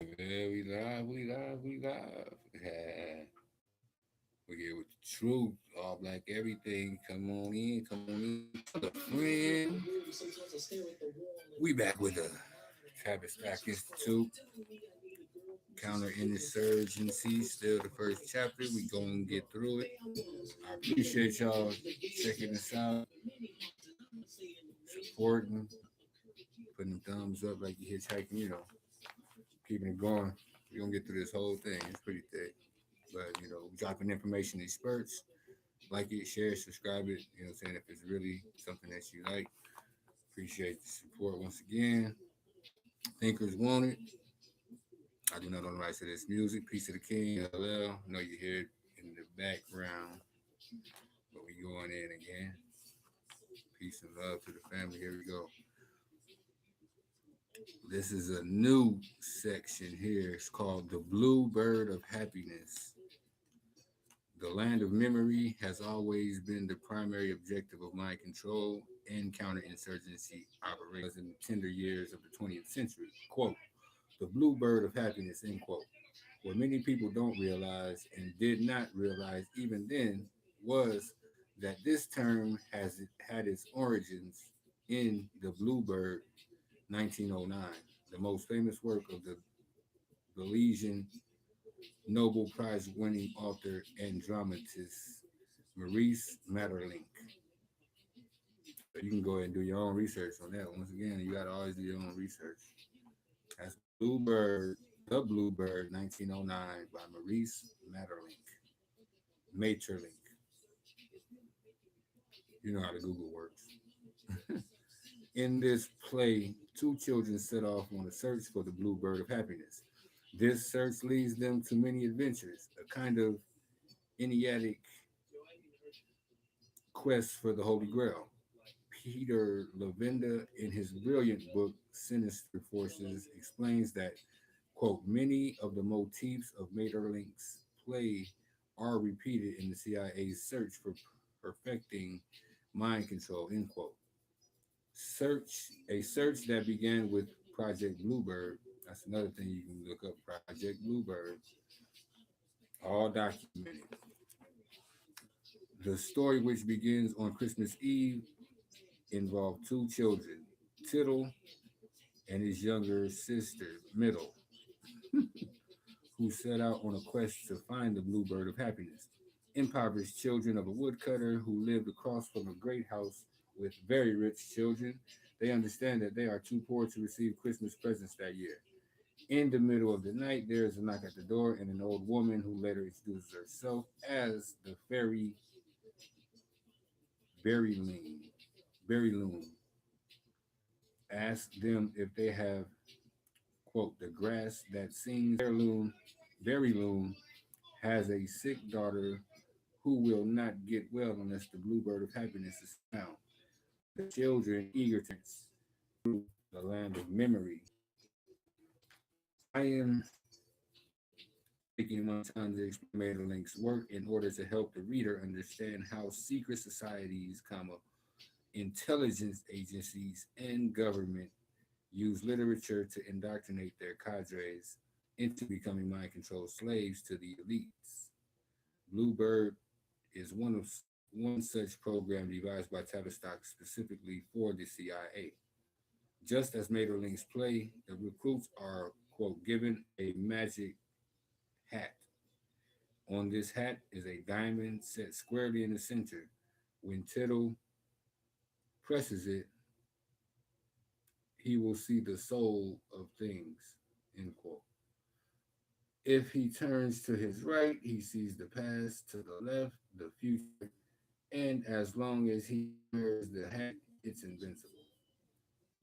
Yeah, we live. Yeah. We get with the truth, all black everything. Come on in, tell a friend. We back with the Tavistock Institute, Counterinsurgency, still the first chapter. We gonna get through it. I appreciate y'all checking us out, supporting, putting thumbs up like you hitchhiking, keeping it going. We're gonna get through this whole thing. It's pretty thick. But dropping information in spurts. Like it, share, subscribe it, what I'm saying, if it's really something that you like. Appreciate the support once again. Thinkers Wanted. I do not own the rights to this music. Peace of the King, LL. Know you hear it in the background, but we going in again. Peace and love to the family. Here we go. This is a new section here. It's called The Blue Bird of Happiness. The land of memory has always been the primary objective of mind control and counterinsurgency operations in the tender years of the 20th century. Quote, the blue bird of happiness, end quote. What many people don't realize and did not realize even then was that this term has had its origins in The Bluebird 1909, the most famous work of the Belizean Nobel Prize winning author and dramatist Maurice Maeterlinck. So you can go ahead and do your own research on that. Once again, you got to always do your own research. That's Bluebird, The Bluebird, 1909 by Maurice Maeterlinck. Maeterlinck. You know how the Google works. In this play, two children set off on a search for the Bluebird of happiness. This search leads them to many adventures, a kind of Enneatic quest for the Holy Grail. Peter Levenda, in his brilliant book Sinister Forces, explains that, quote, many of the motifs of Maeterlinck's play are repeated in the CIA's search for perfecting mind control, end quote. A search that began with Project Bluebird. That's another thing you can look up, Project Bluebird, all documented. The story, which begins on Christmas Eve, involved two children, Tittle and his younger sister, Middle, who set out on a quest to find the bluebird of happiness. Impoverished children of a woodcutter who lived across from a great house with very rich children, they understand that they are too poor to receive Christmas presents that year. In the middle of the night, there is a knock at the door, and an old woman who later introduces herself as the fairy Berryloon, Berryloon asks them if they have, quote, the grass that sings. Berryloon has a sick daughter who will not get well unless the bluebird of happiness is found. The children eager to through the land of memory. I am taking my time to explain Maeterlinck's work in order to help the reader understand how secret societies, intelligence agencies, and government use literature to indoctrinate their cadres into becoming mind control slaves to the elites. Bluebird is one such program devised by Tavistock specifically for the CIA. Just as Maeterlinck's play, the recruits are, quote, given a magic hat. On this hat is a diamond set squarely in the center. When Tittle presses it, he will see the soul of things, end quote. If he turns to his right, he sees the past, to the left, the future, and as long as he wears the hat, it's invincible.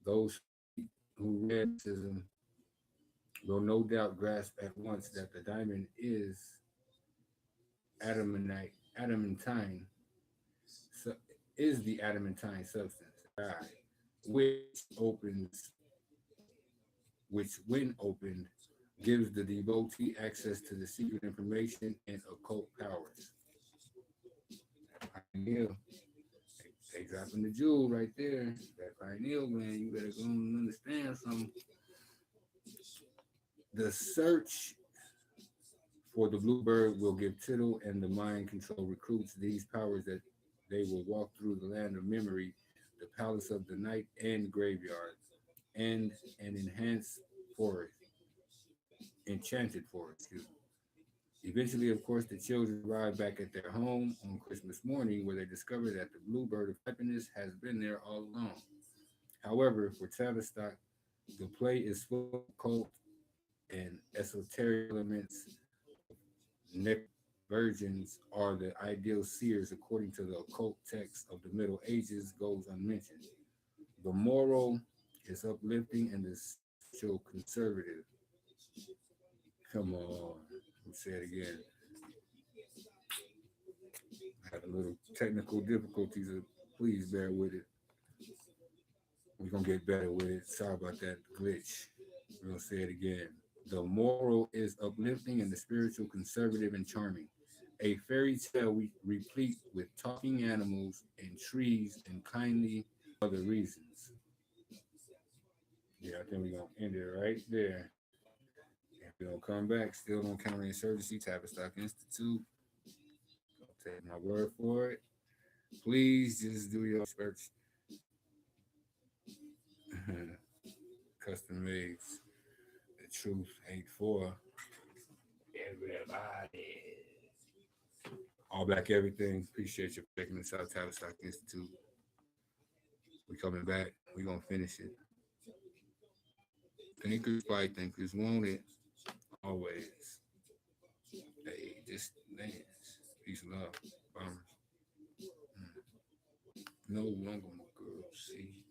Those who read racism will no doubt grasp at once that the diamond is adamantine, su- is the adamantine substance, which opens, which when opened, gives the devotee access to the secret information and occult powers. Pineal, they dropping the jewel right there. That pineal gland, you better go and understand something. The search for the bluebird will give tittle and the mind control recruits these powers that they will walk through the land of memory, the palace of the night and graveyard, and an enhanced forest, enchanted forest, excuse me. Eventually, of course, the children arrive back at their home on Christmas morning where they discover that the bluebird of happiness has been there all along. However, for Tavistock, the play is full of occult and esoteric elements. Neck virgins are the ideal seers according to the occult text of the Middle Ages goes unmentioned. The moral is uplifting and the spiritual conservative. Come on, let me say it again. I had a little technical difficulties. Please bear with it. We're gonna get better with it. Sorry about that glitch. We're gonna say it again. The moral is uplifting and the spiritual conservative and charming. A fairy tale replete with talking animals and trees and kindly other reasons. Yeah, I think we're gonna end it right there. And we're gonna come back still on Counterinsurgency, Tavistock Institute. Don't take my word for it. Please just do your research. Custom made. The truth ain't for everybody. All Black Everything. Appreciate you for checking this out, Tavistock Institute. We coming back. We gonna finish it. Thinkers fight, thinkers want it. Always. Hey, just dance. Peace and love. Bombers. No longer my girl. See.